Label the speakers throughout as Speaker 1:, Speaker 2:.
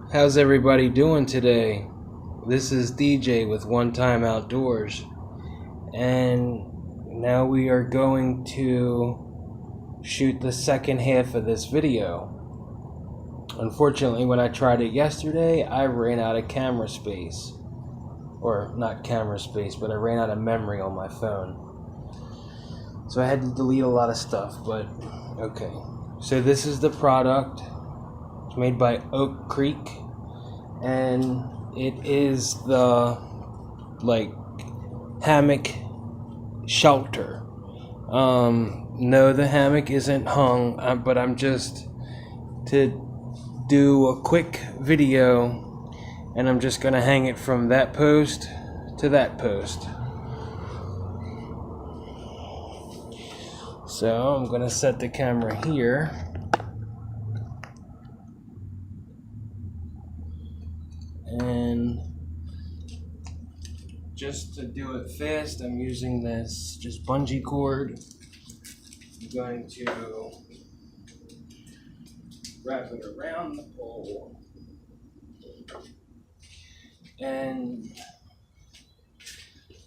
Speaker 1: How's everybody doing today? This is DJ with One Time Outdoors, and now we are going to shoot the second half of this video. Unfortunately, when I tried it yesterday, I ran out of camera space. Or not camera space, but I ran out of memory on my phone. So I had to delete a lot of stuff, but okay. So this is the product. It's made by Oak Creek, and it is the hammock shelter. No, the hammock isn't hung, but I'm just to do a quick video, and I'm just gonna hang it from that post to that post. So I'm gonna set the camera here. And just to do it fast, I'm using this just bungee cord. I'm going to wrap it around the pole. And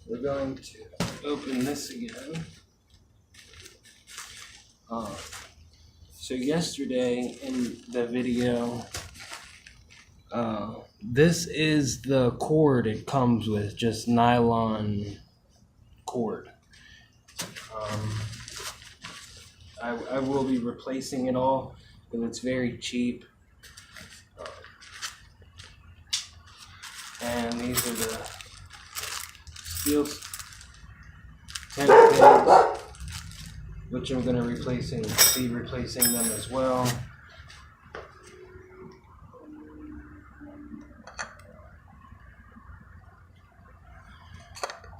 Speaker 1: we're going to open this again. So yesterday in the video, this is the cord it comes with, just nylon cord. I will be replacing it all, and it's very cheap. And these are the steel tent pegs, which I'm going to be replacing them as well.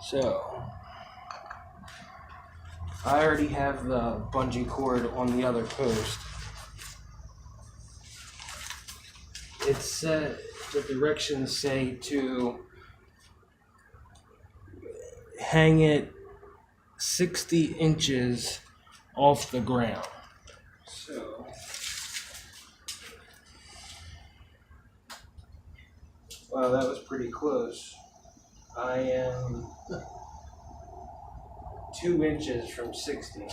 Speaker 1: So I already have the bungee cord on the other post. It's the directions say to hang it 60 inches off the ground. So wow, that was pretty close. I am 2 inches from 60.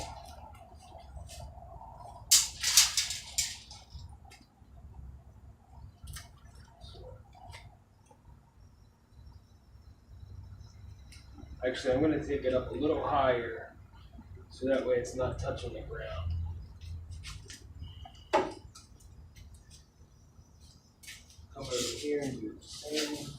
Speaker 1: Actually, I'm going to take it up a little higher, so that way it's not touching the ground. Come over here and do the same.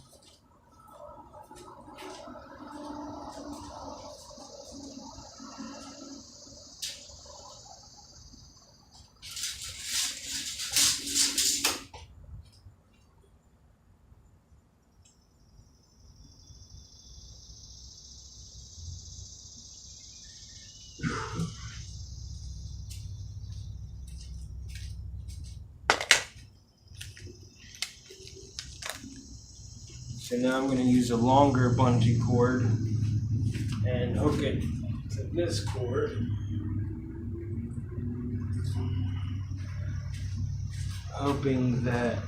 Speaker 1: So now I'm going to use a longer bungee cord and hook it to this cord. Hoping that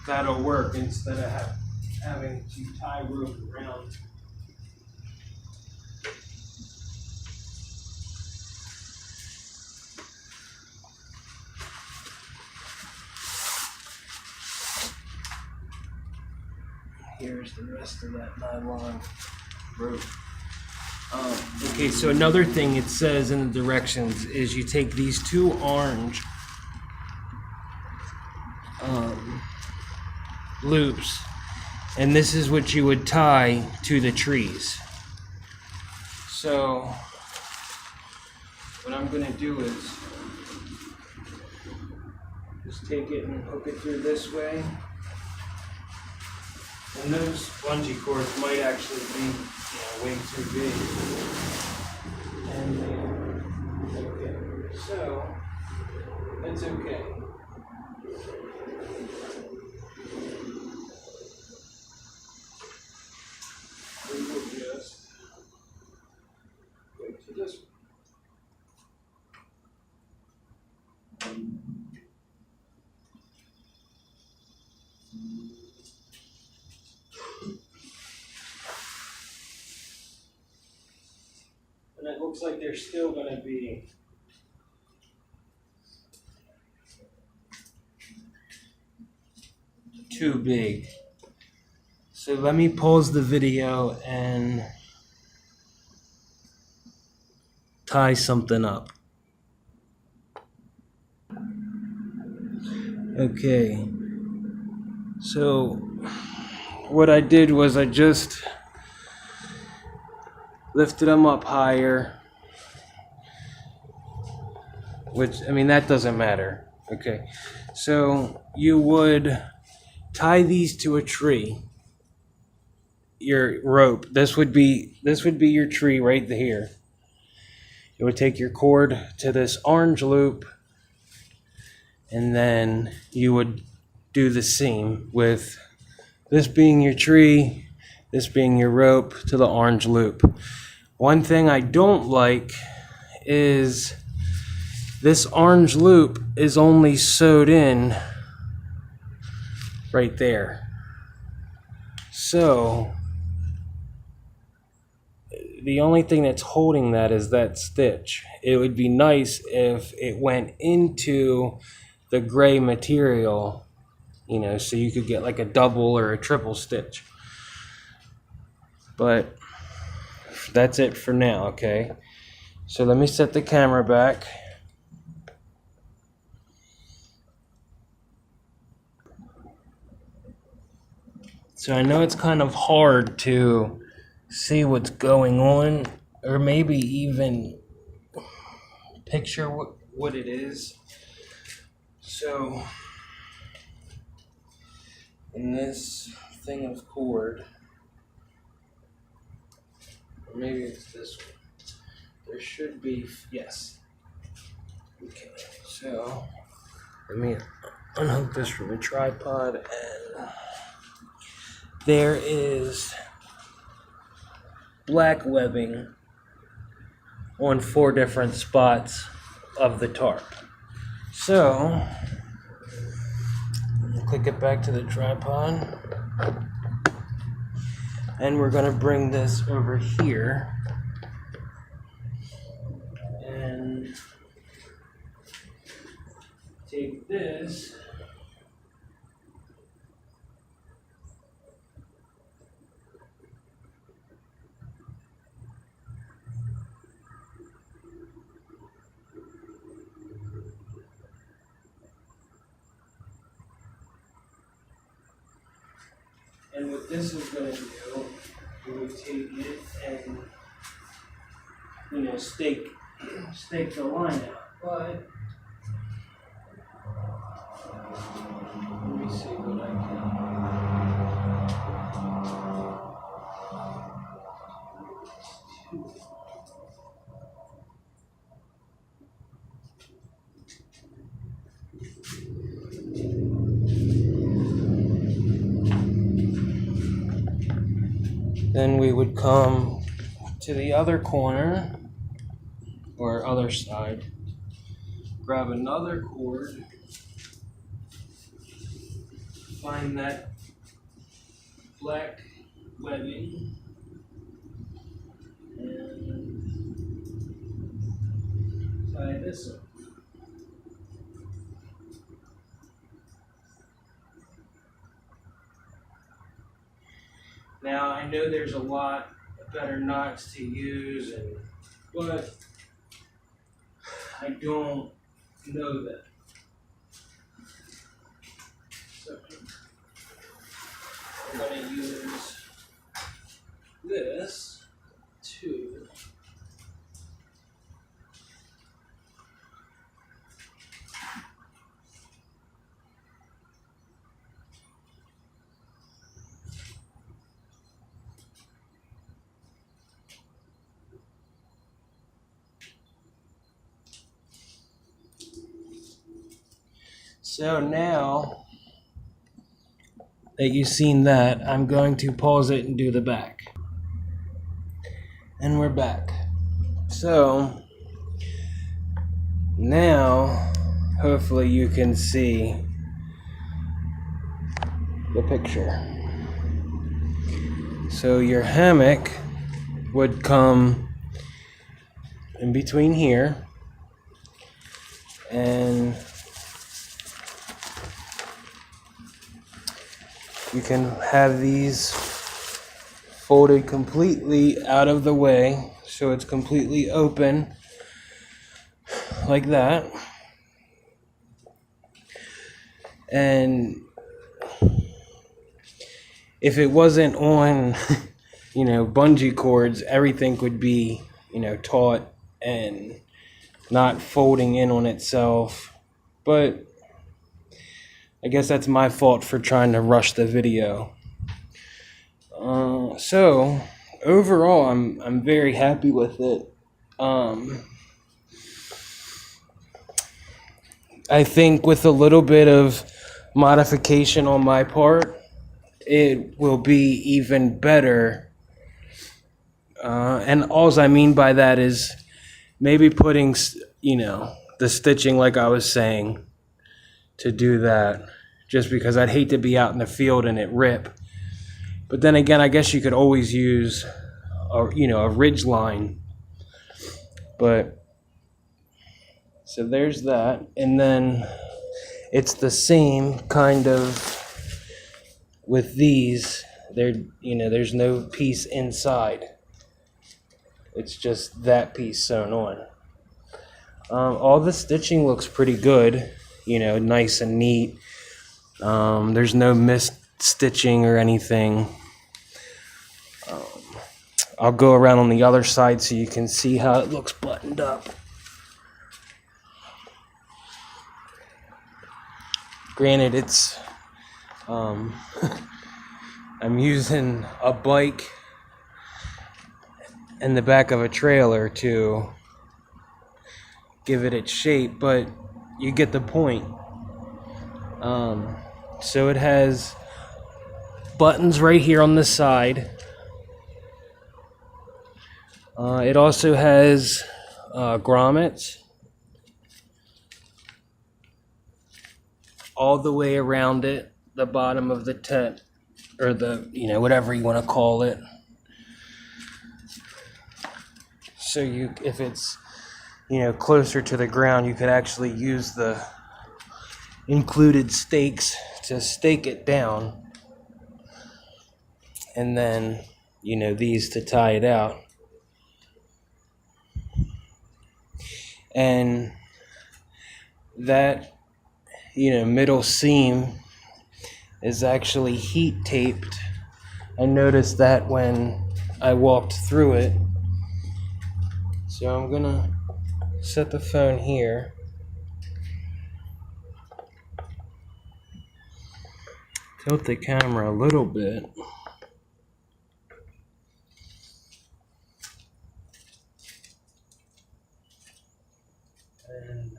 Speaker 1: that'll work instead of having to tie rope around. Here's the rest of that nylon rope. Okay, so another thing it says in the directions is you take these two orange loops, and this is what you would tie to the trees. So what I'm going to do is just take it and hook it through this way. And those bungee cords might actually be, way too big. And okay, so it's okay. We will just go to this one. looks like they're still going to be too big. So let me pause the video and tie something up. Okay, so what I did was I just lifted them up higher, which, I mean, that doesn't matter. Okay, so you would tie these to a tree, your rope. This would be your tree right here. You would take your cord to this orange loop, and then you would do the same with this being your tree, this being your rope to the orange loop. One thing I don't like is this orange loop is only sewed in right there. So the only thing that's holding that is that stitch. It would be nice if it went into the gray material, you know, so you could get like a double or a triple stitch. But that's it for now, okay? So let me set the camera back. So I know it's kind of hard to see what's going on, or maybe even picture what it is. So in this thing of cord, or maybe it's this one, there should be, yes. Okay, so let me unhook this from the tripod, and there is black webbing on 4 different spots of the tarp. So click it back to the tripod, and we're going to bring this over here and take this and what this is going to do, we would take it and, you know, stake the line out. But let me see what I can. Then we would come to the other corner or other side, grab another cord, find that black webbing, and tie this up. Now, I know there's a lot better knots to use, but I don't know that. So I'm going to use this to So now that you've seen that, I'm going to pause it and do the back. And we're back. So now hopefully you can see the picture. So your hammock would come in between here, and you can have these folded completely out of the way, so it's completely open like that. And if it wasn't on bungee cords, everything would be taut and not folding in on itself. But I guess that's my fault for trying to rush the video. So overall, I'm very happy with it. I think with a little bit of modification on my part, it will be even better. And all I mean by that is maybe putting, the stitching, like I was saying, to do that, just because I'd hate to be out in the field and it rip. But then again, I guess you could always use a ridge line. But so there's that, and then it's the same kind of with these. There's no piece inside. It's just that piece sewn on. All the stitching looks pretty good, nice and neat. There's no missed stitching or anything. I'll go around on the other side so you can see how it looks buttoned up. Granted, it's I'm using a bike in the back of a trailer to give it its shape, but you get the point. So it has buttons right here on the side. It also has grommets all the way around it, the bottom of the tent, or the, whatever you want to call it. So if it's, closer to the ground, you could actually use the included stakes to stake it down. And then, these to tie it out. And that, middle seam is actually heat taped. I noticed that when I walked through it. So I'm gonna set the phone here. Tilt the camera a little bit. And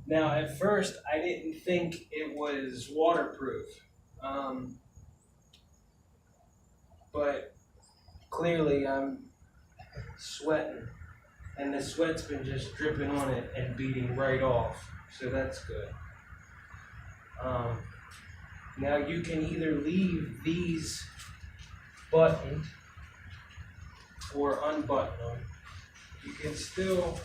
Speaker 1: now, at first, I didn't think it was waterproof, but clearly I'm sweating, and the sweat's been just dripping on it and beading right off, so that's good. Now you can either leave these buttoned or unbutton them. You can still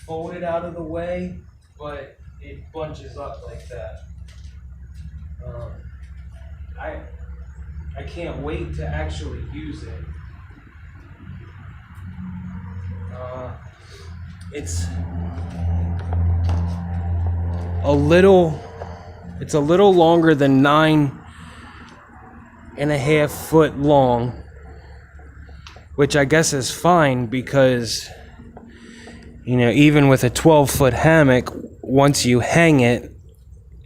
Speaker 1: fold it out of the way, but it bunches up like that. I can't wait to actually use it. It's a little longer than 9.5 foot long, which I guess is fine because, even with a 12-foot hammock, once you hang it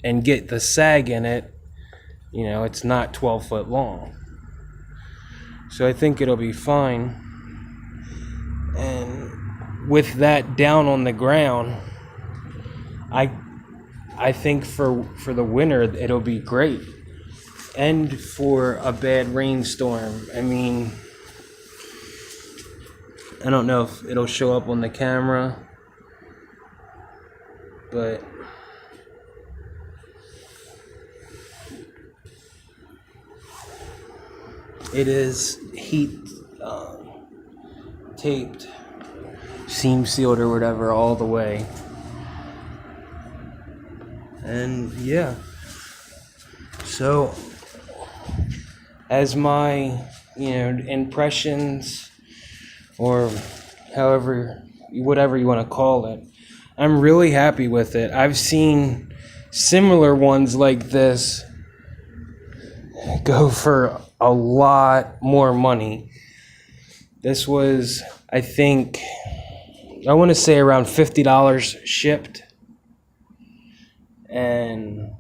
Speaker 1: and get the sag in it, it's not 12 foot long. So I think it'll be fine. And with that down on the ground, I think for the winter it'll be great. And for a bad rainstorm. I mean, I don't know if it'll show up on the camera, but It is heat taped, seam sealed or whatever all the way. And yeah, so as my impressions, or whatever you want to call it, I'm really happy with it. I've seen similar ones like this go for a lot more money. This was, I think, I want to say around $50 shipped, and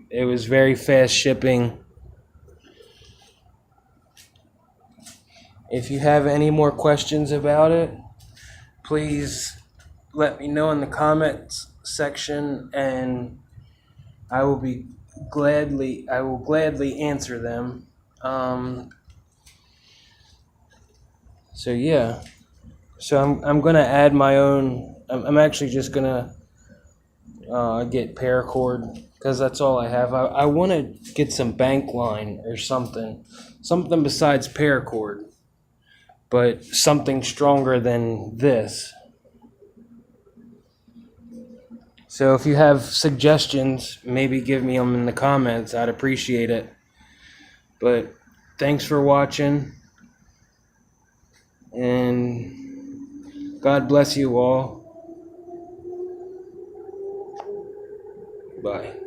Speaker 1: it was very fast shipping. If you have any more questions about it, please let me know in the comments section, and I will gladly answer them. So yeah, so I'm gonna add my own. I'm actually just gonna get paracord because that's all I have. I want to get some bank line or something besides paracord, but something stronger than this. So if you have suggestions, maybe give me them in the comments. I'd appreciate it. But thanks for watching, and God bless you all. Bye.